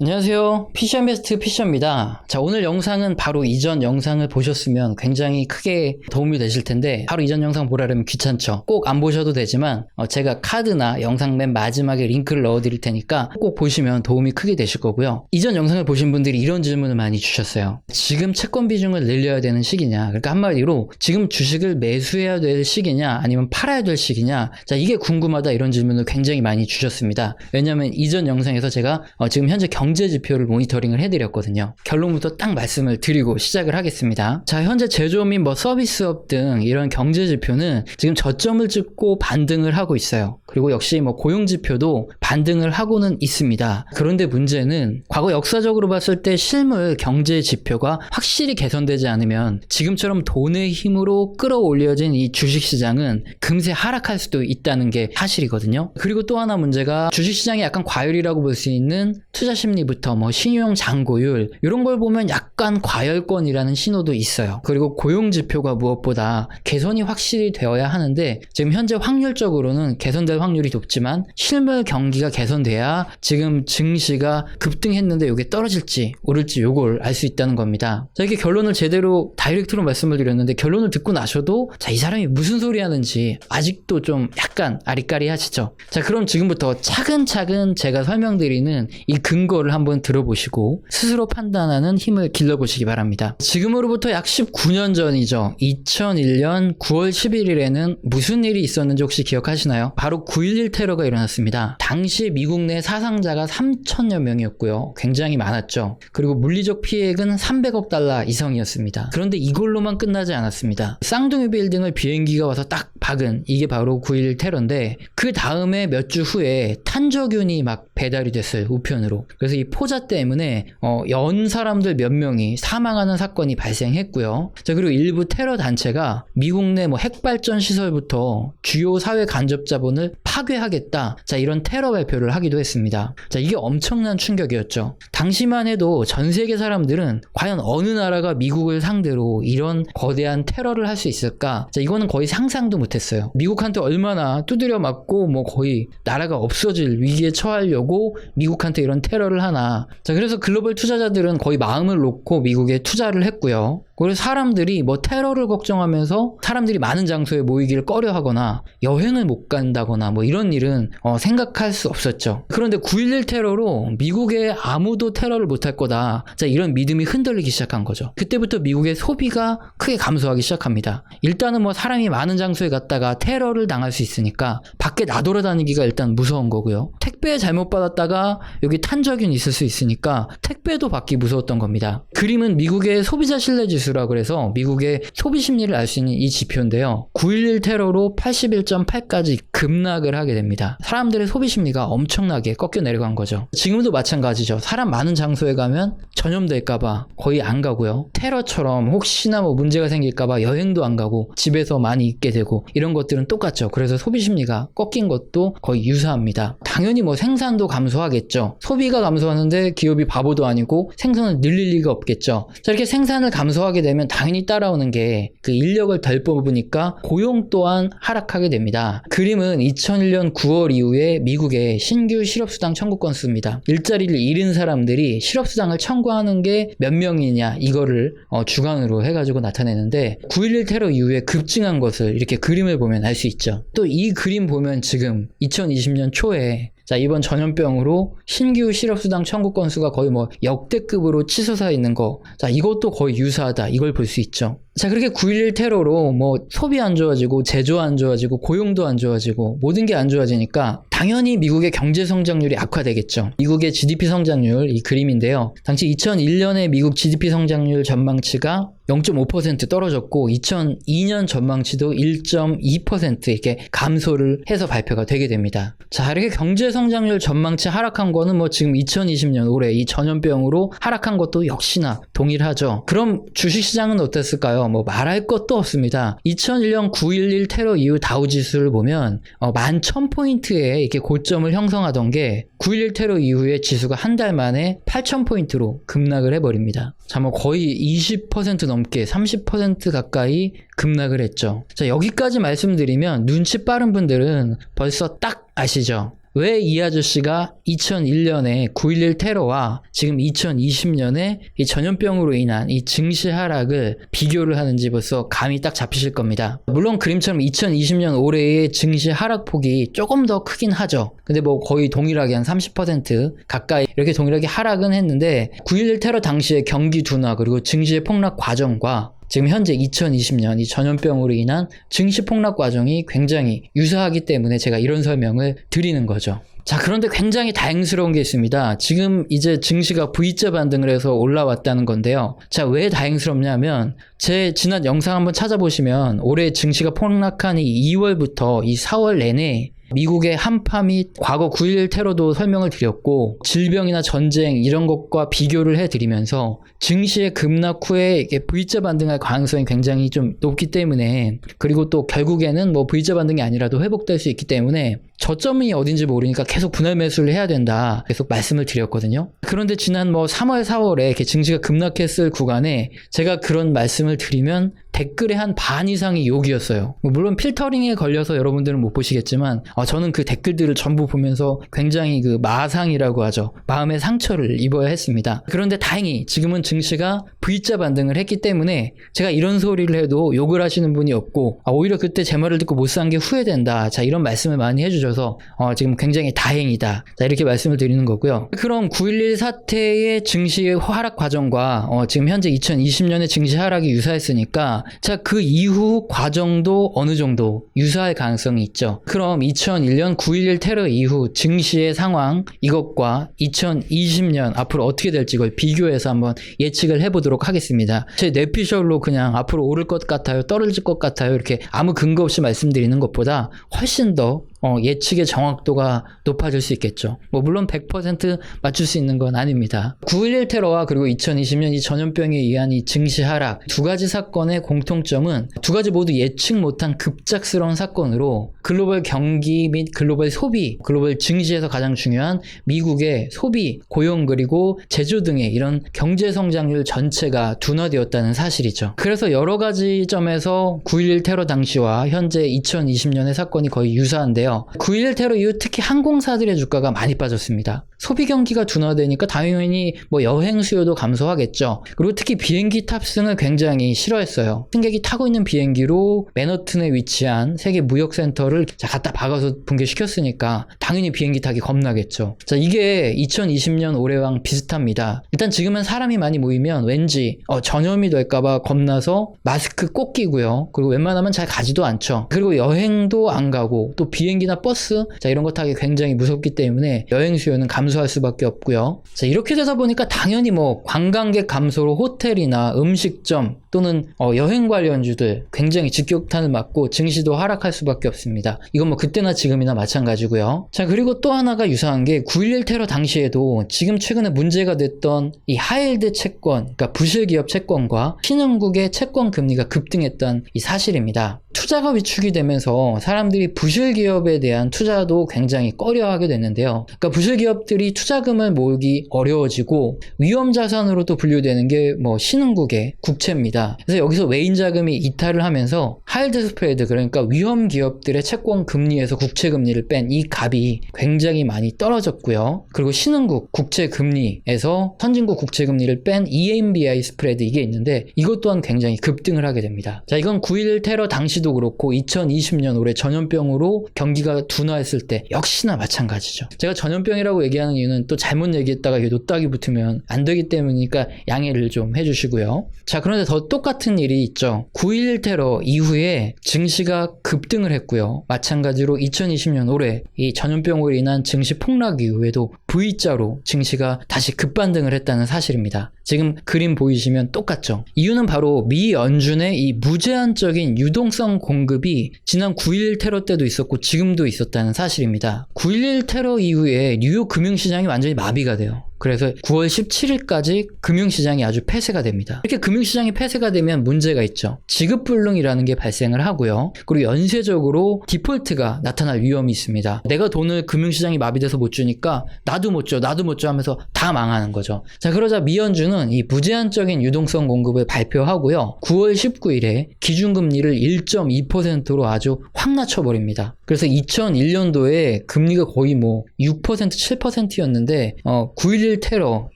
안녕하세요. 피셔베스트 피셔입니다. 자, 오늘 영상은 바로 이전 영상을 보셨으면 굉장히 크게 도움이 되실 텐데 바로 이전 영상 보라면 귀찮죠. 꼭 안 보셔도 되지만 제가 카드나 영상 맨 마지막에 링크를 넣어 드릴 테니까 꼭 보시면 도움이 크게 되실 거고요. 이전 영상을 보신 분들이 이런 질문을 많이 주셨어요. 지금 채권 비중을 늘려야 되는 시기냐, 그러니까 한마디로 지금 주식을 매수해야 될 시기냐 아니면 팔아야 될 시기냐, 자, 이게 궁금하다, 이런 질문을 굉장히 많이 주셨습니다. 왜냐하면 이전 영상에서 제가 지금 현재 경제 지표를 모니터링을 해드렸거든요. 결론부터 딱 말씀을 드리고 시작을 하겠습니다. 자, 현재 제조업 및 서비스업 등 이런 경제 지표는 지금 저점을 찍고 반등을 하고 있어요. 그리고 역시 고용 지표도 반등을 하고는 있습니다. 그런데 문제는 과거 역사적으로 봤을 때 실물 경제 지표가 확실히 개선되지 않으면 지금처럼 돈의 힘으로 끌어올려진 이 주식시장은 금세 하락할 수도 있다는 게 사실이거든요. 그리고 또 하나 문제가 주식시장이 약간 과열이라고 볼 수 있는 투자 심리부터 신용 잔고율, 이런 걸 보면 약간 과열권이라는 신호도 있어요. 그리고 고용 지표가 무엇보다 개선이 확실히 되어야 하는데 지금 현재 확률적으로는 개선될 확률이 높지만 실물 경기가 개선돼야 지금 증시가 급등했는데 이게 떨어질지 오를지 요걸 알 수 있다는 겁니다. 자, 이렇게 결론을 제대로 다이렉트로 말씀을 드렸는데 결론을 듣고 나셔도 자, 이 사람이 무슨 소리 하는지 아직도 좀 약간 아리까리 하시죠. 자, 그럼 지금부터 차근차근 제가 설명드리는 이 근거를 한번 들어보시고 스스로 판단하는 힘을 길러보시기 바랍니다. 지금으로부터 약 19년 전이죠. 2001년 9월 11일에는 무슨 일이 있었는지 혹시 기억하시나요? 바로 9.11 테러가 일어났습니다. 당시 미국 내 사상자가 3천여 명이었고요. 굉장히 많았죠. 그리고 물리적 피해액은 300억 달러 이상이었습니다. 그런데 이걸로만 끝나지 않았습니다. 쌍둥이 빌딩을 비행기가 와서 딱 박은 이게 바로 9.11 테러인데 그 다음에 몇 주 후에 탄저균이 막 배달이 됐어요. 우편으로. 그래서 이 포자 때문에 연 사람들 몇 명이 사망하는 사건이 발생했고요. 자, 그리고 일부 테러 단체가 미국 내 핵발전 시설부터 주요 사회 간접 자본을 파괴하겠다, 자, 이런 테러 발표를 하기도 했습니다. 자, 이게 엄청난 충격이었죠. 당시만 해도 전 세계 사람들은 과연 어느 나라가 미국을 상대로 이런 거대한 테러를 할 수 있을까? 자, 이거는 거의 상상도 못했어요. 미국한테 얼마나 두드려 맞고 거의 나라가 없어질 위기에 처하려고 미국한테 이런 테러를 하나. 자, 그래서 글로벌 투자자들은 거의 마음을 놓고 미국에 투자를 했고요. 그래서 사람들이 테러를 걱정하면서 사람들이 많은 장소에 모이기를 꺼려하거나 여행을 못 간다거나 이런 일은 생각할 수 없었죠. 그런데 9.11 테러로 미국에 아무도 테러를 못할 거다, 자, 이런 믿음이 흔들리기 시작한 거죠. 그때부터 미국의 소비가 크게 감소하기 시작합니다. 일단은 사람이 많은 장소에 갔다가 테러를 당할 수 있으니까 밖에 나돌아다니기가 일단 무서운 거고요. 택배 잘못 받았다가 여기 탄저균 있을 수 있으니까 택배도 받기 무서웠던 겁니다. 그림은 미국의 소비자 신뢰지수라 그래서 미국의 소비 심리를 알 수 있는 이 지표인데요. 9.11 테러로 81.8까지 급락을 하게 됩니다. 사람들의 소비 심리가 엄청나게 꺾여 내려간 거죠. 지금도 마찬가지죠. 사람 많은 장소에 가면 전염될까봐 거의 안 가고요. 테러처럼 혹시나 문제가 생길까봐 여행도 안 가고 집에서 많이 있게 되고 이런 것들은 똑같죠. 그래서 소비 심리가 꺾인 것도 거의 유사합니다. 당연히 생산도 감소하겠죠. 소비가 감소하는데 기업이 바보도 아니고 생산을 늘릴 리가 없겠죠. 자, 이렇게 생산을 감소하게 되면 당연히 따라오는 게 그 인력을 덜 뽑으니까 고용 또한 하락하게 됩니다. 그림은 2001년 9월 이후에 미국의 신규 실업수당 청구 건수입니다. 일자리를 잃은 사람들이 실업수당을 청구하는 게 몇 명이냐, 이거를 주간으로 해가지고 나타내는데 9.11 테러 이후에 급증한 것을 이렇게 그림을 보면 알 수 있죠. 또 이 그림 보면 지금 2020년 초에 자, 이번 전염병으로 신규 실업수당 청구 건수가 거의 역대급으로 치솟아 있는 거. 자, 이것도 거의 유사하다, 이걸 볼 수 있죠. 자, 그렇게 9.11 테러로 소비 안 좋아지고 제조 안 좋아지고 고용도 안 좋아지고 모든 게 안 좋아지니까 당연히 미국의 경제 성장률이 악화되겠죠. 미국의 GDP 성장률, 이 그림인데요. 당시 2001년에 미국 GDP 성장률 전망치가 0.5% 떨어졌고 2002년 전망치도 1.2% 이렇게 감소를 해서 발표가 되게 됩니다. 자, 이렇게 경제 성장률 전망치 하락한 거는 지금 2020년 올해 이 전염병으로 하락한 것도 역시나 동일하죠. 그럼 주식시장은 어땠을까요? 말할 것도 없습니다. 2001년 9.11 테러 이후 다우지수를 보면 11,000포인트에 이렇게 고점을 형성하던 게 9.11 테러 이후에 지수가 한 달 만에 8,000포인트로 급락을 해버립니다. 자, 거의 20% 넘게 30% 가까이 급락을 했죠. 자, 여기까지 말씀드리면 눈치 빠른 분들은 벌써 딱 아시죠? 왜 이 아저씨가 2001년에 9.11 테러와 지금 2020년에 이 전염병으로 인한 이 증시 하락을 비교를 하는지 벌써 감이 딱 잡히실 겁니다. 물론 그림처럼 2020년 올해의 증시 하락폭이 조금 더 크긴 하죠. 근데 뭐 거의 동일하게 한 30% 가까이 이렇게 동일하게 하락은 했는데 9.11 테러 당시의 경기 둔화 그리고 증시의 폭락 과정과 지금 현재 2020년 이 전염병으로 인한 증시 폭락 과정이 굉장히 유사하기 때문에 제가 이런 설명을 드리는 거죠. 자, 그런데 굉장히 다행스러운 게 있습니다. 지금 이제 증시가 V자 반등을 해서 올라왔다는 건데요. 자, 왜 다행스럽냐면 제 지난 영상 한번 찾아보시면 올해 증시가 폭락한 이 2월부터 이 4월 내내 미국의 한파 및 과거 9.11 테러도 설명을 드렸고 질병이나 전쟁 이런 것과 비교를 해드리면서 증시의 급락 후에 이게 V자 반등할 가능성이 굉장히 좀 높기 때문에 그리고 또 결국에는 뭐 V자 반등이 아니라도 회복될 수 있기 때문에 저점이 어딘지 모르니까 계속 분할 매수를 해야 된다 계속 말씀을 드렸거든요. 그런데 지난 뭐 3월 4월에 이렇게 증시가 급락했을 구간에 제가 그런 말씀을 드리면 댓글의 한 반 이상이 욕이었어요. 물론 필터링에 걸려서 여러분들은 못 보시겠지만 저는 그 댓글들을 전부 보면서 굉장히 그 마상이라고 하죠. 마음의 상처를 입어야 했습니다. 그런데 다행히 지금은 증시가 V자 반등을 했기 때문에 제가 이런 소리를 해도 욕을 하시는 분이 없고 오히려 그때 제 말을 듣고 못 산 게 후회된다. 자, 이런 말씀을 많이 해주셔서 지금 굉장히 다행이다. 자, 이렇게 말씀을 드리는 거고요. 그럼 9.11 사태의 증시 하락 과정과 지금 현재 2020년의 증시 하락이 유사했으니까 자, 그 이후 과정도 어느 정도 유사할 가능성이 있죠. 그럼 2001년 9.11 테러 이후 증시의 상황 이것과 2020년 앞으로 어떻게 될지 이걸 비교해서 한번 예측을 해보도록 하겠습니다. 제 뇌피셜로 그냥 앞으로 오를 것 같아요, 떨어질 것 같아요 이렇게 아무 근거 없이 말씀드리는 것보다 훨씬 더 예측의 정확도가 높아질 수 있겠죠. 뭐 물론 100% 맞출 수 있는 건 아닙니다. 9.11 테러와 그리고 2020년 이 전염병에 의한 이 증시 하락 두 가지 사건의 공통점은 두 가지 모두 예측 못한 급작스러운 사건으로 글로벌 경기 및 글로벌 소비, 글로벌 증시에서 가장 중요한 미국의 소비, 고용 그리고 제조 등의 이런 경제 성장률 전체가 둔화되었다는 사실이죠. 그래서 여러 가지 점에서 9.11 테러 당시와 현재 2020년의 사건이 거의 유사한데요. 9.11 테러 이후 특히 항공사들의 주가가 많이 빠졌습니다. 소비 경기가 둔화되니까 당연히 뭐 여행 수요도 감소하겠죠. 그리고 특히 비행기 탑승을 굉장히 싫어했어요. 승객이 타고 있는 비행기로 맨하튼에 위치한 세계 무역센터를 갖다 박아서 붕괴시켰으니까 당연히 비행기 타기 겁나겠죠. 자, 이게 2020년 올해랑 비슷합니다. 일단 지금은 사람이 많이 모이면 왠지 전염이 될까봐 겁나서 마스크 꼭 끼고요. 그리고 웬만하면 잘 가지도 않죠. 그리고 여행도 안 가고 또 비행기나 버스 자, 이런 거 타기 굉장히 무섭기 때문에 여행 수요는 감소할 수밖에 없고요. 자, 이렇게 되다 보니까 당연히 뭐 관광객 감소로 호텔이나 음식점 또는 여행 관련주들 굉장히 직격탄을 맞고 증시도 하락할 수밖에 없습니다. 이건 뭐 그때나 지금이나 마찬가지고요. 자, 그리고 또 하나가 유사한 게 9.11 테러 당시에도 지금 최근에 문제가 됐던 이 하이힐드 채권, 그러니까 부실기업 채권과 신흥국의 채권 금리가 급등했던 이 사실입니다. 투자가 위축이 되면서 사람들이 부실기업에 대한 투자도 굉장히 꺼려하게 됐는데요. 그러니까 부실기업들이 투자금을 모으기 어려워지고 위험자산으로도 분류되는 게 뭐 신흥국의 국채입니다. 그래서 여기서 외인자금이 이탈을 하면서 하이힐드 스프레드 그러니까 위험기업들의 채권 금리에서 국채 금리를 뺀 이 값이 굉장히 많이 떨어졌고요. 그리고 신흥국 국채 금리에서 선진국 국채 금리를 뺀 EMBI 스프레드 이게 있는데 이것 또한 굉장히 급등을 하게 됩니다. 자, 이건 9.11 테러 당시도 그렇고 2020년 올해 전염병으로 경기가 둔화했을 때 역시나 마찬가지죠. 제가 전염병이라고 얘기하는 이유는 또 잘못 얘기했다가 이게 노딱이 붙으면 안 되기 때문이니까 양해를 좀 해주시고요. 자, 그런데 더 똑같은 일이 있죠. 9.11 테러 이후에 증시가 급등을 했고요. 마찬가지로 2020년 올해 이 전염병으로 인한 증시 폭락 이후에도 V자로 증시가 다시 급반등을 했다는 사실입니다. 지금 그림 보이시면 똑같죠. 이유는 바로 미 연준의 이 무제한적인 유동성 공급이 지난 9.11 테러 때도 있었고 지금도 있었다는 사실입니다. 9.11 테러 이후에 뉴욕 금융시장이 완전히 마비가 돼요. 그래서 9월 17일까지 금융시장이 아주 폐쇄가 됩니다. 이렇게 금융시장이 폐쇄가 되면 문제가 있죠. 지급불능이라는 게 발생을 하고요. 그리고 연쇄적으로 디폴트가 나타날 위험이 있습니다. 내가 돈을 금융시장이 마비돼서 못 주니까 나도 못 줘 하면서 다 망하는 거죠. 자, 그러자 미연준은 이 무제한적인 유동성 공급을 발표하고요. 9월 19일에 기준금리를 1.2%로 아주 확 낮춰버립니다. 그래서 2001년도에 금리가 거의 6%, 7%였는데 9.11 테러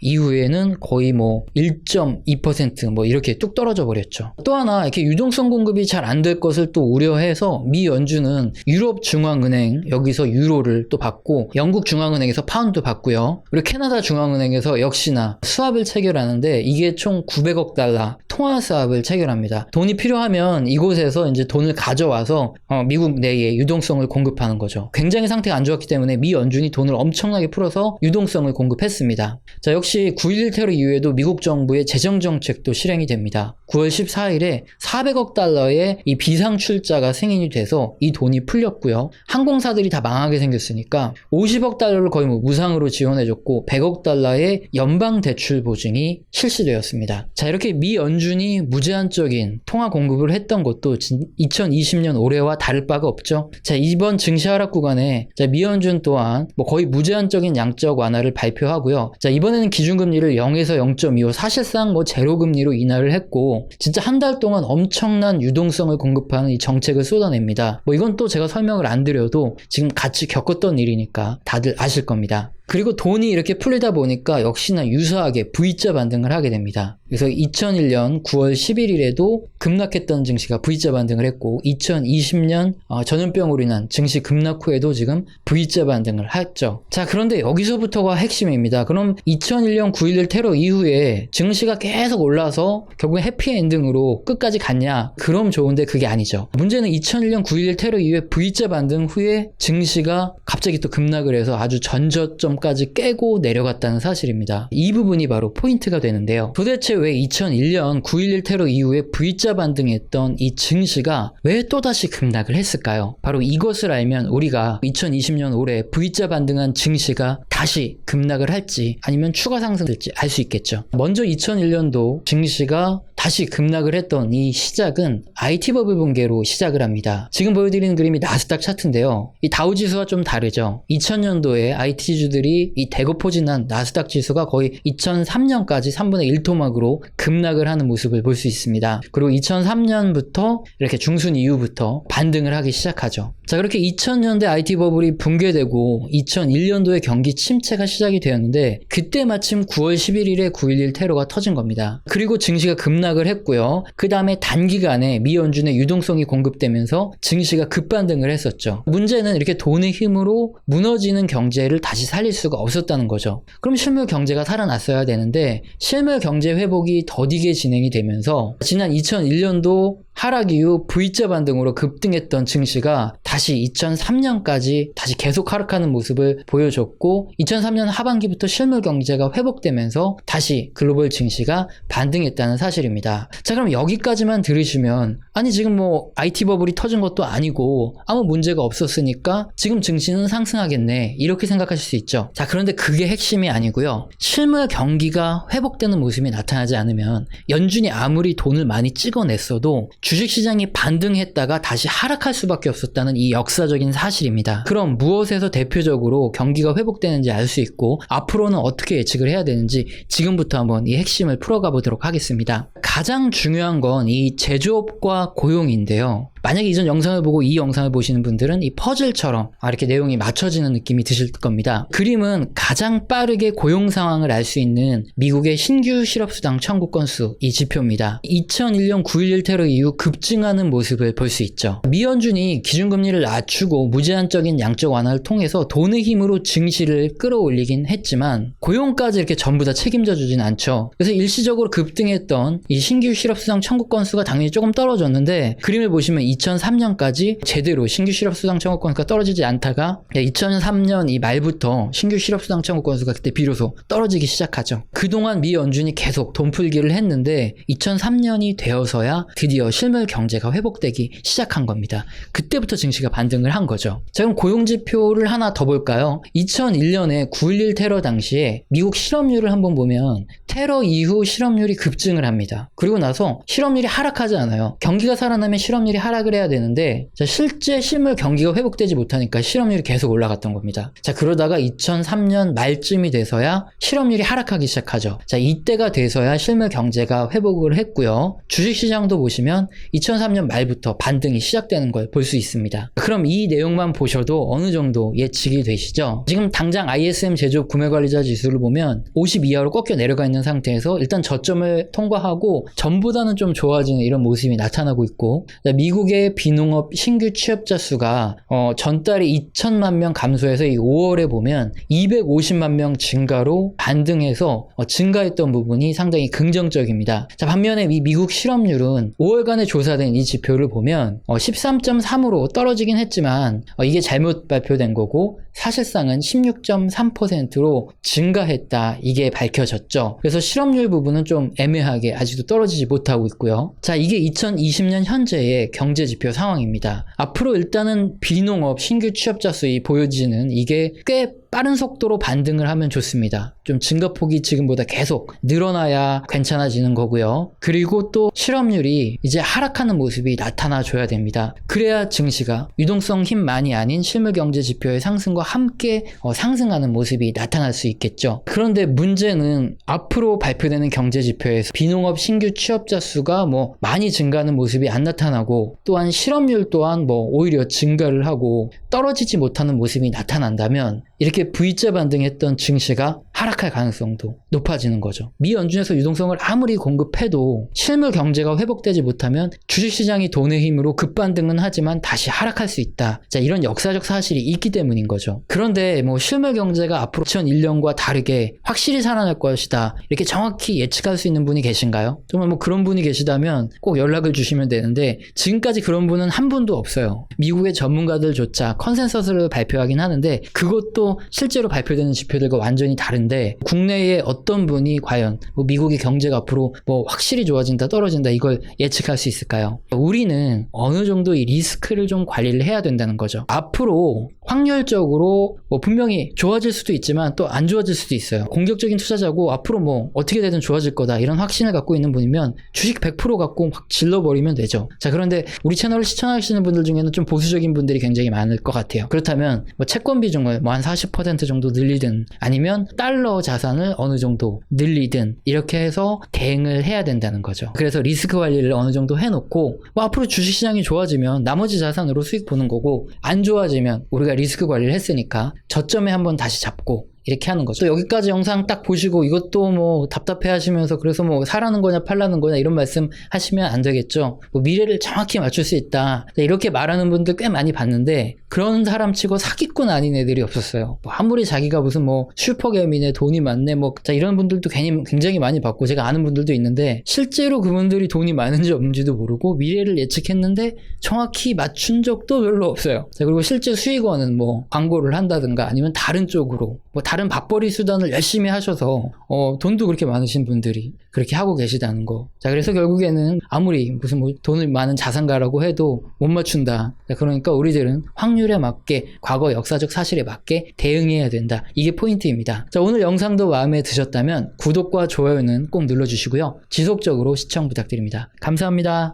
이후에는 거의 1.2% 이렇게 뚝 떨어져 버렸죠. 또 하나 이렇게 유동성 공급이 잘 안 될 것을 또 우려해서 미 연준은 유럽 중앙은행 여기서 유로를 또 받고 영국 중앙은행에서 파운드 받고요. 그리고 캐나다 중앙은행에서 역시나 수합을 체결하는데 이게 총 900억 달러 통화 수합을 체결합니다. 돈이 필요하면 이곳에서 이제 돈을 가져와서 미국 내에 유동성을 공급하는 거죠. 굉장히 상태가 안 좋았기 때문에 미 연준이 돈을 엄청나게 풀어서 유동성을 공급했습니다. 자, 역시 9.11 테러 이후에도 미국 정부의 재정 정책도 실행이 됩니다. 9월 14일에 400억 달러의 이 비상 출자가 승인이 돼서 이 돈이 풀렸고요. 항공사들이 다 망하게 생겼으니까 50억 달러를 거의 무상으로 지원해줬고 100억 달러의 연방 대출 보증이 실시되었습니다. 자, 이렇게 미 연준이 무제한적인 통화 공급을 했던 것도 2020년 올해와 다를 바가 없죠. 자, 이번 증시 하락 구간에 미 연준 또한 거의 무제한적인 양적 완화를 발표하고요. 자, 이번에는 기준금리를 0에서 0.25 사실상 제로금리로 인하를 했고 진짜 한 달 동안 엄청난 유동성을 공급하는 이 정책을 쏟아냅니다. 이건 또 제가 설명을 안 드려도 지금 같이 겪었던 일이니까 다들 아실 겁니다. 그리고 돈이 이렇게 풀리다 보니까 역시나 유사하게 V자 반등을 하게 됩니다. 그래서 2001년 9월 11일에도 급락했던 증시가 V자 반등을 했고 2020년 전염병으로 인한 증시 급락 후에도 지금 V자 반등을 했죠. 자, 그런데 여기서부터가 핵심입니다. 그럼 2001년 9.11 테러 이후에 증시가 계속 올라서 결국에 해피엔딩으로 끝까지 갔냐? 그럼 좋은데 그게 아니죠. 문제는 2001년 9.11 테러 이후에 V자 반등 후에 증시가 갑자기 또 급락을 해서 아주 전저점까지 깨고 내려갔다는 사실입니다. 이 부분이 바로 포인트가 되는데요. 도대체 왜 2001년 9.11 테러 이후에 V자 반등했던 이 증시가 왜 또다시 급락을 했을까요? 바로 이것을 알면 우리가 2020년 올해 V자 반등한 증시가 다시 급락을 할지 아니면 추가 상승될지 알 수 있겠죠. 먼저 2001년도 증시가 다시 급락을 했던 이 시작은 IT 버블 붕괴로 시작을 합니다. 지금 보여드리는 그림이 나스닥 차트인데요. 이 다우지수와 좀 다르죠. 2000년도에 IT주들이 이 대거포진한 나스닥 지수가 거의 2003년까지 3분의 1토막으로 급락을 하는 모습을 볼 수 있습니다. 그리고 2003년부터 이렇게 중순 이후부터 반등을 하기 시작하죠. 자, 그렇게 2000년대 IT 버블이 붕괴되고 2001년도에 경기 침체가 시작이 되었는데 그때 마침 9월 11일에 9.11 테러가 터진 겁니다. 그리고 증시가 급락을 했고요. 그 다음에 단기간에 미 연준의 유동성이 공급되면서 증시가 급반등을 했었죠. 문제는 이렇게 돈의 힘으로 무너지는 경제를 다시 살릴 수가 없었다는 거죠. 그럼 실물 경제가 살아났어야 되는데 실물 경제 회복이 더디게 진행이 되면서 지난 2001년도 하락 이후 V자 반등으로 급등했던 증시가 다시 2003년까지 다시 계속 하락하는 모습을 보여줬고 2003년 하반기부터 실물 경제가 회복되면서 다시 글로벌 증시가 반등했다는 사실입니다. 자, 그럼 여기까지만 들으시면 아니 지금 IT 버블이 터진 것도 아니고 아무 문제가 없었으니까 지금 증시는 상승하겠네 이렇게 생각하실 수 있죠. 자, 그런데 그게 핵심이 아니고요. 실물 경기가 회복되는 모습이 나타나지 않으면 연준이 아무리 돈을 많이 찍어냈어도 주식시장이 반등했다가 다시 하락할 수밖에 없었다는 이 역사적인 사실입니다. 그럼 무엇에서 대표적으로 경기가 회복되는지 알 수 있고 앞으로는 어떻게 예측을 해야 되는지 지금부터 한번 이 핵심을 풀어가 보도록 하겠습니다. 가장 중요한 건 이 제조업과 고용인데요. 만약에 이전 영상을 보고 이 영상을 보시는 분들은 이 퍼즐처럼 이렇게 내용이 맞춰지는 느낌이 드실 겁니다. 그림은 가장 빠르게 고용 상황을 알 수 있는 미국의 신규 실업수당 청구 건수 이 지표입니다. 2001년 9.11 테러 이후 급증하는 모습을 볼 수 있죠. 미 연준이 기준금리를 낮추고 무제한적인 양적 완화를 통해서 돈의 힘으로 증시를 끌어올리긴 했지만 고용까지 이렇게 전부 다 책임져 주진 않죠. 그래서 일시적으로 급등했던 이 신규 실업수당 청구 건수가 당연히 조금 떨어졌는데 그림을 보시면 2003년까지 제대로 신규 실업수당 청구 건수가 떨어지지 않다가 2003년 이 말부터 신규 실업수당 청구 건수가 그때 비로소 떨어지기 시작하죠. 그동안 미 연준이 계속 돈풀기를 했는데 2003년이 되어서야 드디어 실물 경제가 회복되기 시작한 겁니다. 그때부터 증시가 반등을 한 거죠. 자, 그럼 고용지표를 하나 더 볼까요? 2001년에 9.11 테러 당시에 미국 실업률을 한번 보면 테러 이후 실업률이 급증을 합니다. 그리고 나서 실업률이 하락하지 않아요. 경기가 살아나면 실업률이 하락을 해야 되는데 자, 실제 실물 경기가 회복되지 못하니까 실업률이 계속 올라갔던 겁니다. 자, 그러다가 2003년 말쯤이 돼서야 실업률이 하락하기 시작하죠. 자, 이때가 돼서야 실물 경제가 회복을 했고요. 주식시장도 보시면 2003년 말부터 반등이 시작되는 걸 볼 수 있습니다. 그럼 이 내용만 보셔도 어느 정도 예측이 되시죠? 지금 당장 ISM 제조업 구매관리자 지수를 보면 50 이하로 꺾여 내려가 있는 상태에서 일단 저점을 통과하고 전보다는 좀 좋아지는 이런 모습이 나타나고 있고, 미국의 비농업 신규 취업자 수가 전달에 2천만 명 감소해서 이 5월에 보면 250만 명 증가로 반등해서 증가했던 부분이 상당히 긍정적입니다. 자, 반면에 이 미국 실업률은 5월간에 조사된 이 지표를 보면 13.3으로 떨어지긴 했지만 이게 잘못 발표된 거고 사실상은 16.3%로 증가했다, 이게 밝혀졌죠. 그래서 실업률 부분은 좀 애매하게 아직도 떨어지지 못하고 있고요. 자, 이게 2020년 현재의 경제지표 상황입니다. 앞으로 일단은 비농업 신규 취업자 수이 보여지는 이게 꽤 빠른 속도로 반등을 하면 좋습니다. 좀 증가폭이 지금보다 계속 늘어나야 괜찮아지는 거고요. 그리고 또 실업률이 이제 하락하는 모습이 나타나줘야 됩니다. 그래야 증시가 유동성 힘만이 아닌 실물경제 지표의 상승과 함께 상승하는 모습이 나타날 수 있겠죠. 그런데 문제는 앞으로 발표되는 경제 지표에서 비농업 신규 취업자 수가 많이 증가하는 모습이 안 나타나고, 또한 실업률 또한 오히려 증가를 하고 떨어지지 못하는 모습이 나타난다면 이렇게 V자 반등했던 증시가 하락할 가능성도 높아지는 거죠. 미 연준에서 유동성을 아무리 공급해도 실물 경제가 회복되지 못하면 주식시장이 돈의 힘으로 급반등은 하지만 다시 하락할 수 있다. 자, 이런 역사적 사실이 있기 때문인 거죠. 그런데 실물 경제가 앞으로 2001년과 다르게 확실히 살아날 것이다, 이렇게 정확히 예측할 수 있는 분이 계신가요? 정말 그런 분이 계시다면 꼭 연락을 주시면 되는데 지금까지 그런 분은 한 분도 없어요. 미국의 전문가들조차 컨센서스를 발표하긴 하는데 그것도 실제로 발표되는 지표들과 완전히 다른데, 국내에 어떤 분이 과연 미국의 경제가 앞으로 확실히 좋아진다 떨어진다 이걸 예측할 수 있을까요? 우리는 어느 정도 이 리스크를 좀 관리를 해야 된다는 거죠. 앞으로 확률적으로 분명히 좋아질 수도 있지만 또 안 좋아질 수도 있어요. 공격적인 투자자고 앞으로 어떻게 되든 좋아질 거다 이런 확신을 갖고 있는 분이면 주식 100% 갖고 확 질러버리면 되죠. 자, 그런데 우리 채널을 시청하시는 분들 중에는 좀 보수적인 분들이 굉장히 많을 것 같아요. 그렇다면 채권 비중을 한 40% 정도 늘리든 아니면 달러 자산을 어느 정도 늘리든 이렇게 해서 대응을 해야 된다는 거죠. 그래서 리스크 관리를 어느 정도 해놓고 앞으로 주식시장이 좋아지면 나머지 자산으로 수익 보는 거고, 안 좋아지면 우리가 리스크 관리를 했으니까 저점에 한번 다시 잡고 이렇게 하는 거죠. 또 여기까지 영상 딱 보시고 이것도 답답해 하시면서 그래서 사라는 거냐 팔라는 거냐 이런 말씀 하시면 안 되겠죠. 미래를 정확히 맞출 수 있다, 이렇게 말하는 분들 꽤 많이 봤는데 그런 사람 치고 사기꾼 아닌 애들이 없었어요. 아무리 자기가 무슨 슈퍼개미네 돈이 많네 자, 이런 분들도 굉장히 많이 봤고 제가 아는 분들도 있는데 실제로 그분들이 돈이 많은지 없는지도 모르고 미래를 예측했는데 정확히 맞춘 적도 별로 없어요. 자, 그리고 실제 수익원은 광고를 한다든가 아니면 다른 쪽으로 다른 밥벌이 수단을 열심히 하셔서 돈도 그렇게 많으신 분들이 그렇게 하고 계시다는 거. 자, 그래서 결국에는 아무리 무슨 돈을 많은 자산가라고 해도 못 맞춘다. 자, 그러니까 우리들은 확률에 맞게 과거 역사적 사실에 맞게 대응해야 된다. 이게 포인트입니다. 자, 오늘 영상도 마음에 드셨다면 구독과 좋아요는 꼭 눌러주시고요. 지속적으로 시청 부탁드립니다. 감사합니다.